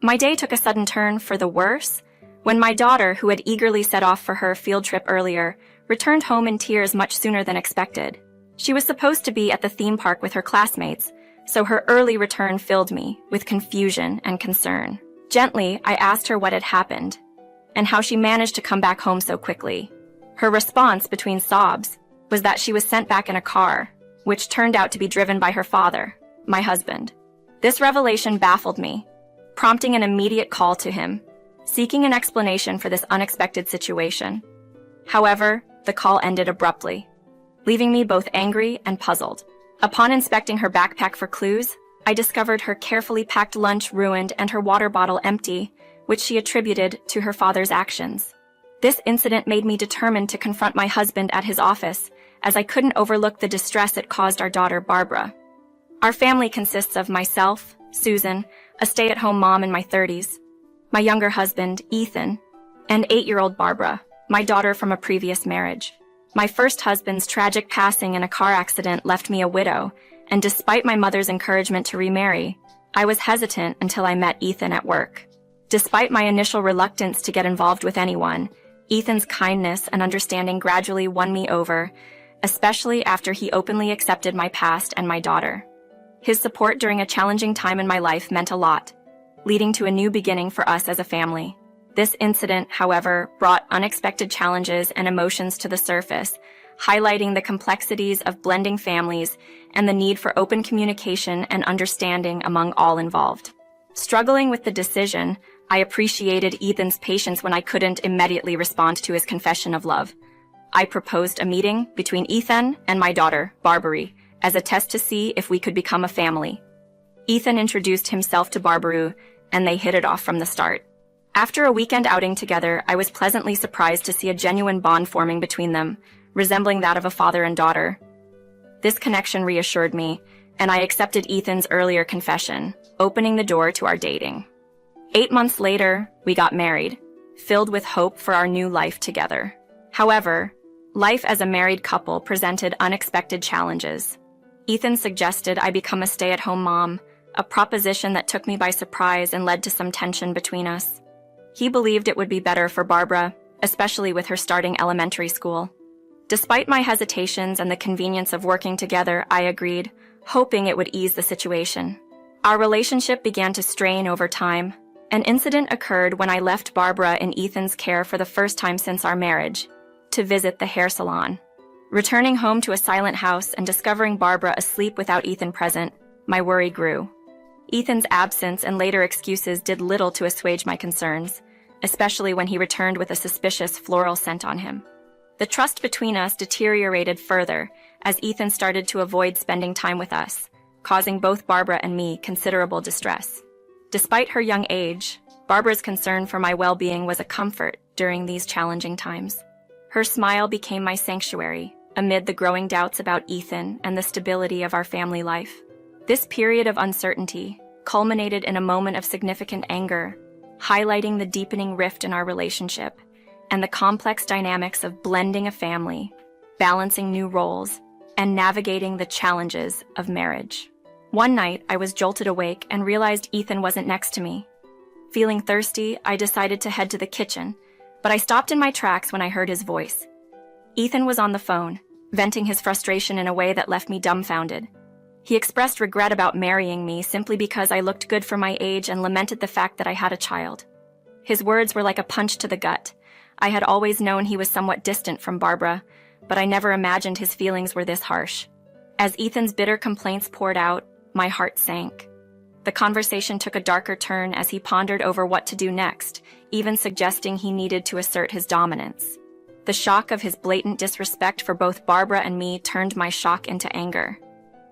My day took a sudden turn for the worse when my daughter, who had eagerly set off for her field trip earlier, returned home in tears much sooner than expected. She was supposed to be at the theme park with her classmates, so her early return filled me with confusion and concern. Gently, I asked her what had happened and how she managed to come back home so quickly. Her response, between sobs, was that she was sent back in a car, which turned out to be driven by her father, my husband. This revelation baffled me, prompting an immediate call to him, seeking an explanation for this unexpected situation. However, the call ended abruptly, leaving me both angry and puzzled. Upon inspecting her backpack for clues, I discovered her carefully packed lunch ruined and her water bottle empty, which she attributed to her father's actions. This incident made me determined to confront my husband at his office, as I couldn't overlook the distress it caused our daughter, Barbara. Our family consists of myself, Susan, a stay-at-home mom in my 30s, my younger husband, Ethan, and 8-year-old Barbara, my daughter from a previous marriage. My first husband's tragic passing in a car accident left me a widow, and despite my mother's encouragement to remarry, I was hesitant until I met Ethan at work. Despite my initial reluctance to get involved with anyone, Ethan's kindness and understanding gradually won me over, especially after he openly accepted my past and my daughter. His support during a challenging time in my life meant a lot, leading to a new beginning for us as a family. This incident, however, brought unexpected challenges and emotions to the surface, highlighting the complexities of blending families and the need for open communication and understanding among all involved. Struggling with the decision, I appreciated Ethan's patience when I couldn't immediately respond to his confession of love. I proposed a meeting between Ethan and my daughter, Barbary, as a test to see if we could become a family. Ethan introduced himself to Barbary, and they hit it off from the start. After a weekend outing together, I was pleasantly surprised to see a genuine bond forming between them, resembling that of a father and daughter. This connection reassured me, and I accepted Ethan's earlier confession, opening the door to our dating. 8 months later, we got married, filled with hope for our new life together. However, life as a married couple presented unexpected challenges. Ethan suggested I become a stay-at-home mom, a proposition that took me by surprise and led to some tension between us. He believed it would be better for Barbara, especially with her starting elementary school. Despite my hesitations and the convenience of working together, I agreed, hoping it would ease the situation. Our relationship began to strain over time. An incident occurred when I left Barbara in Ethan's care for the first time since our marriage, to visit the hair salon. Returning home to a silent house and discovering Barbara asleep without Ethan present, my worry grew. Ethan's absence and later excuses did little to assuage my concerns, especially when he returned with a suspicious floral scent on him. The trust between us deteriorated further as Ethan started to avoid spending time with us, causing both Barbara and me considerable distress. Despite her young age, Barbara's concern for my well-being was a comfort during these challenging times. Her smile became my sanctuary amid the growing doubts about Ethan and the stability of our family life. This period of uncertainty culminated in a moment of significant anger, highlighting the deepening rift in our relationship and the complex dynamics of blending a family, balancing new roles, and navigating the challenges of marriage. One night, I was jolted awake and realized Ethan wasn't next to me. Feeling thirsty, I decided to head to the kitchen, but I stopped in my tracks when I heard his voice. Ethan was on the phone, venting his frustration in a way that left me dumbfounded. He expressed regret about marrying me simply because I looked good for my age and lamented the fact that I had a child. His words were like a punch to the gut. I had always known he was somewhat distant from Barbara, but I never imagined his feelings were this harsh. As Ethan's bitter complaints poured out, my heart sank. The conversation took a darker turn as he pondered over what to do next, even suggesting he needed to assert his dominance. The shock of his blatant disrespect for both Barbara and me turned my shock into anger.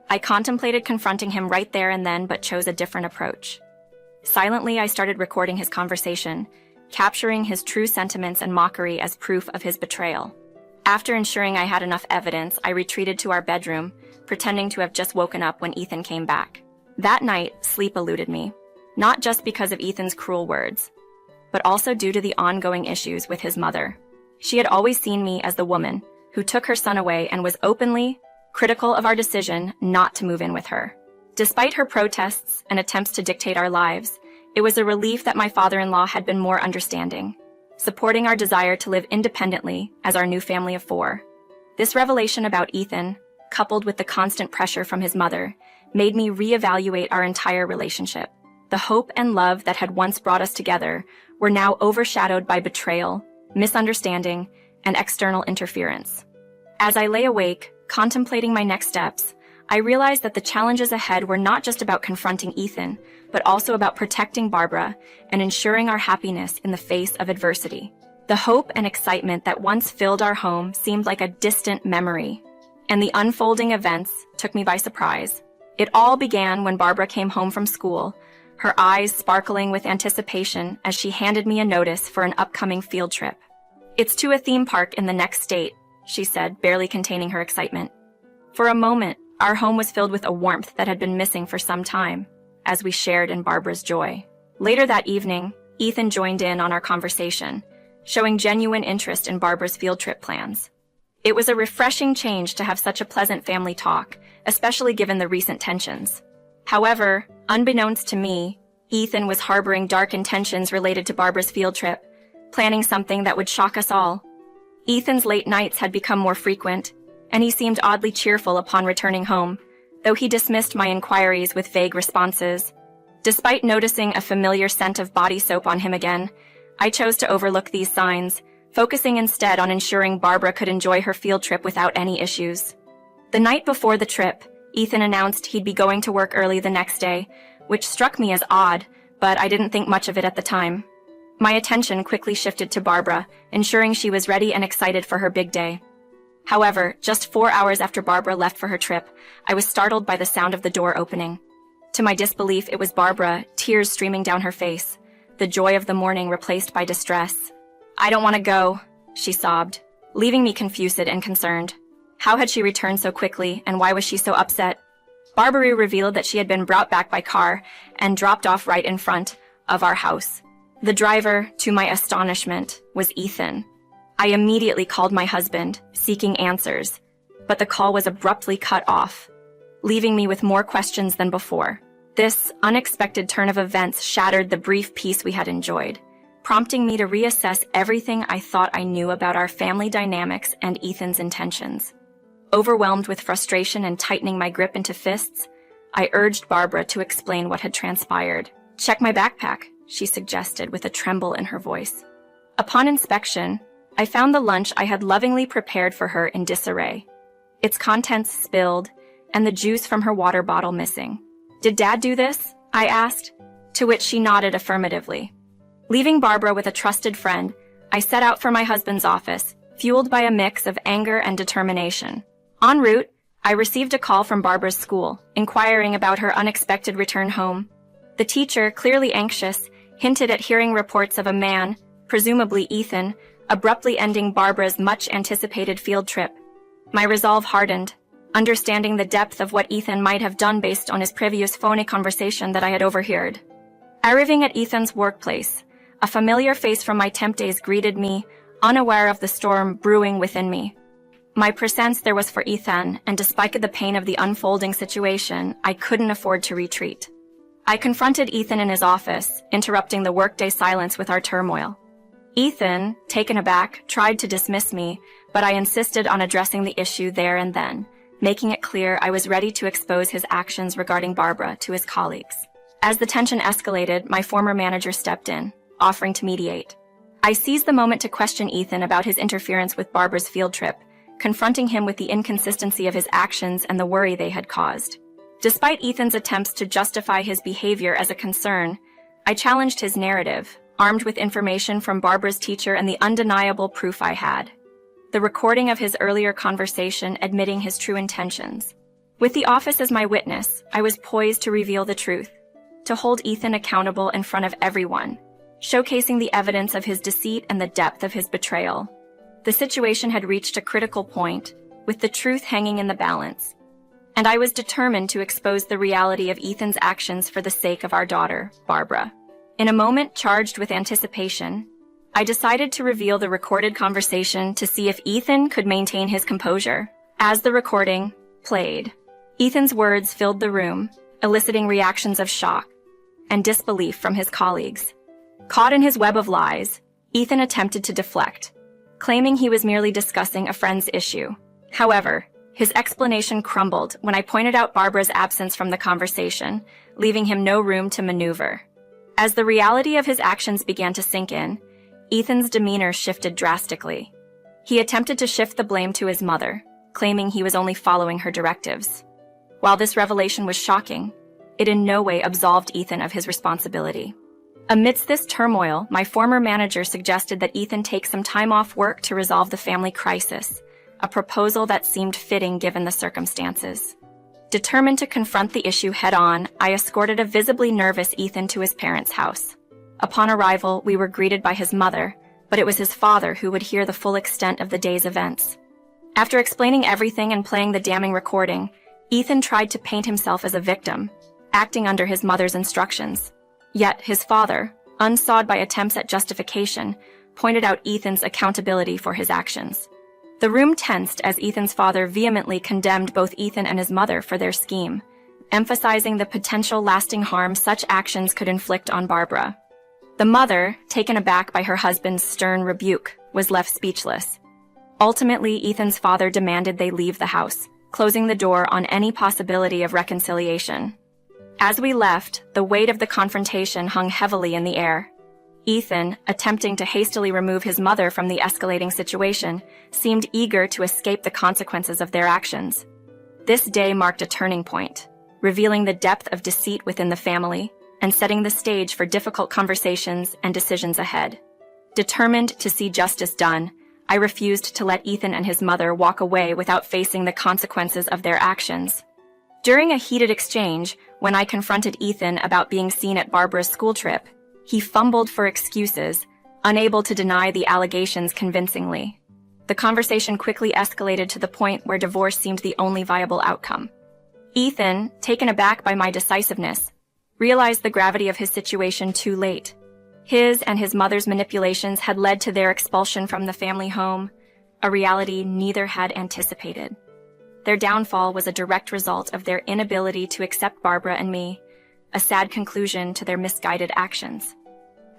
I contemplated confronting him right there and then, but chose a different approach. Silently, I started recording his conversation, capturing his true sentiments and mockery as proof of his betrayal. After ensuring I had enough evidence, I retreated to our bedroom, pretending to have just woken up when Ethan came back. That night, sleep eluded me, not just because of Ethan's cruel words, but also due to the ongoing issues with his mother. She had always seen me as the woman who took her son away and was openly critical of our decision not to move in with her. Despite her protests and attempts to dictate our lives, It was a relief that my father-in-law had been more understanding, supporting our desire to live independently as our new family of 4. This revelation about Ethan, coupled with the constant pressure from his mother, made me reevaluate our entire relationship. The hope and love that had once brought us together were now overshadowed by betrayal, misunderstanding, and external interference. As I lay awake, contemplating my next steps, I realized that the challenges ahead were not just about confronting Ethan, but also about protecting Barbara and ensuring our happiness in the face of adversity. The hope and excitement that once filled our home seemed like a distant memory, and the unfolding events took me by surprise. It all began when Barbara came home from school, her eyes sparkling with anticipation as she handed me a notice for an upcoming field trip. "It's to a theme park in the next state," she said, barely containing her excitement. For a moment, our home was filled with a warmth that had been missing for some time, as we shared in Barbara's joy. Later that evening, Ethan joined in on our conversation, showing genuine interest in Barbara's field trip plans. It was a refreshing change to have such a pleasant family talk, especially given the recent tensions. However, unbeknownst to me, Ethan was harboring dark intentions related to Barbara's field trip, planning something that would shock us all. Ethan's late nights had become more frequent, and he seemed oddly cheerful upon returning home, though he dismissed my inquiries with vague responses. Despite noticing a familiar scent of body soap on him again, I chose to overlook these signs, focusing instead on ensuring Barbara could enjoy her field trip without any issues. The night before the trip, Ethan announced he'd be going to work early the next day, which struck me as odd, but I didn't think much of it at the time. My attention quickly shifted to Barbara, ensuring she was ready and excited for her big day. However, just 4 hours after Barbara left for her trip, I was startled by the sound of the door opening. To my disbelief, it was Barbara, tears streaming down her face, the joy of the morning replaced by distress. "I don't want to go," she sobbed, leaving me confused and concerned. How had she returned so quickly, and why was she so upset? Barbara revealed that she had been brought back by car and dropped off right in front of our house. The driver, to my astonishment, was Ethan. I immediately called my husband, seeking answers, but the call was abruptly cut off, leaving me with more questions than before. This unexpected turn of events shattered the brief peace we had enjoyed, prompting me to reassess everything I thought I knew about our family dynamics and Ethan's intentions. Overwhelmed with frustration and tightening my grip into fists, I urged Barbara to explain what had transpired. "Check my backpack," she suggested with a tremble in her voice. Upon inspection, I found the lunch I had lovingly prepared for her in disarray, its contents spilled, and the juice from her water bottle missing. "Did Dad do this?" I asked, to which she nodded affirmatively. Leaving Barbara with a trusted friend, I set out for my husband's office, fueled by a mix of anger and determination. En route, I received a call from Barbara's school, inquiring about her unexpected return home. The teacher, clearly anxious, hinted at hearing reports of a man, presumably Ethan, abruptly ending Barbara's much-anticipated field trip. My resolve hardened, understanding the depth of what Ethan might have done based on his previous phone conversation that I had overheard. Arriving at Ethan's workplace, a familiar face from my temp days greeted me, unaware of the storm brewing within me. My presence there was for Ethan, and despite the pain of the unfolding situation, I couldn't afford to retreat. I confronted Ethan in his office, interrupting the workday silence with our turmoil. Ethan, taken aback, tried to dismiss me, but I insisted on addressing the issue there and then, making it clear I was ready to expose his actions regarding Barbara to his colleagues. As the tension escalated, my former manager stepped in, offering to mediate. I seized the moment to question Ethan about his interference with Barbara's field trip, confronting him with the inconsistency of his actions and the worry they had caused. Despite Ethan's attempts to justify his behavior as a concern, I challenged his narrative, armed with information from Barbara's teacher and the undeniable proof I had. The recording of his earlier conversation admitting his true intentions. With the office as my witness, I was poised to reveal the truth, to hold Ethan accountable in front of everyone, showcasing the evidence of his deceit and the depth of his betrayal. The situation had reached a critical point, with the truth hanging in the balance, and I was determined to expose the reality of Ethan's actions for the sake of our daughter, Barbara. In a moment charged with anticipation, I decided to reveal the recorded conversation to see if Ethan could maintain his composure. As the recording played, Ethan's words filled the room, eliciting reactions of shock, and disbelief from his colleagues. Caught in his web of lies, Ethan attempted to deflect, claiming he was merely discussing a friend's issue. However, his explanation crumbled when I pointed out Barbara's absence from the conversation, leaving him no room to maneuver. As the reality of his actions began to sink in, Ethan's demeanor shifted drastically. He attempted to shift the blame to his mother, claiming he was only following her directives. While this revelation was shocking, it in no way absolved Ethan of his responsibility. Amidst this turmoil, my former manager suggested that Ethan take some time off work to resolve the family crisis, a proposal that seemed fitting given the circumstances. Determined to confront the issue head-on, I escorted a visibly nervous Ethan to his parents' house. Upon arrival, we were greeted by his mother, but it was his father who would hear the full extent of the day's events. After explaining everything and playing the damning recording, Ethan tried to paint himself as a victim, acting under his mother's instructions. Yet his father, unsawed by attempts at justification, pointed out Ethan's accountability for his actions. The room tensed as Ethan's father vehemently condemned both Ethan and his mother for their scheme, emphasizing the potential lasting harm such actions could inflict on Barbara. The mother, taken aback by her husband's stern rebuke, was left speechless. Ultimately, Ethan's father demanded they leave the house, closing the door on any possibility of reconciliation. As we left, the weight of the confrontation hung heavily in the air. Ethan, attempting to hastily remove his mother from the escalating situation, seemed eager to escape the consequences of their actions. This day marked a turning point, revealing the depth of deceit within the family and setting the stage for difficult conversations and decisions ahead. Determined to see justice done, I refused to let Ethan and his mother walk away without facing the consequences of their actions. During a heated exchange, when I confronted Ethan about being seen at Barbara's school trip, he fumbled for excuses, unable to deny the allegations convincingly. The conversation quickly escalated to the point where divorce seemed the only viable outcome. Ethan, taken aback by my decisiveness, realized the gravity of his situation too late. His and his mother's manipulations had led to their expulsion from the family home, a reality neither had anticipated. Their downfall was a direct result of their inability to accept Barbara and me, a sad conclusion to their misguided actions.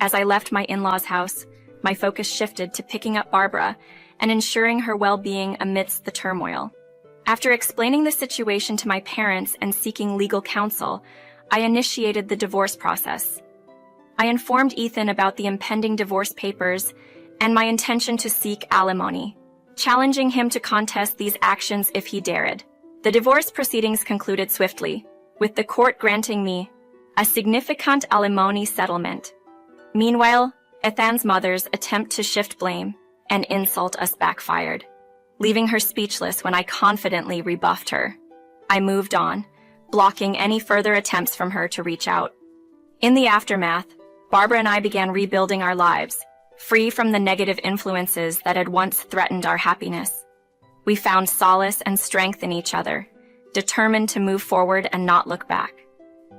As I left my in-laws' house, my focus shifted to picking up Barbara and ensuring her well-being amidst the turmoil. After explaining the situation to my parents and seeking legal counsel, I initiated the divorce process. I informed Ethan about the impending divorce papers and my intention to seek alimony, challenging him to contest these actions if he dared. The divorce proceedings concluded swiftly, with the court granting me a significant alimony settlement. Meanwhile, Ethan's mother's attempt to shift blame and insult us backfired, leaving her speechless when I confidently rebuffed her. I moved on, blocking any further attempts from her to reach out. In the aftermath, Barbara and I began rebuilding our lives, free from the negative influences that had once threatened our happiness. We found solace and strength in each other, determined to move forward and not look back.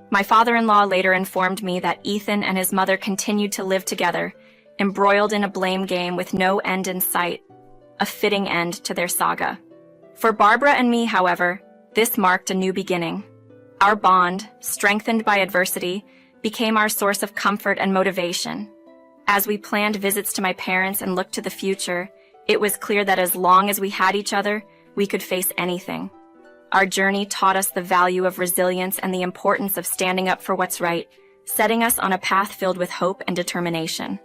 My father-in-law later informed me that Ethan and his mother continued to live together, embroiled in a blame game with no end in sight, a fitting end to their saga. For Barbara and me, however, this marked a new beginning. Our bond, strengthened by adversity, became our source of comfort and motivation. As we planned visits to my parents and looked to the future, it was clear that as long as we had each other, we could face anything. Our journey taught us the value of resilience and the importance of standing up for what's right, setting us on a path filled with hope and determination.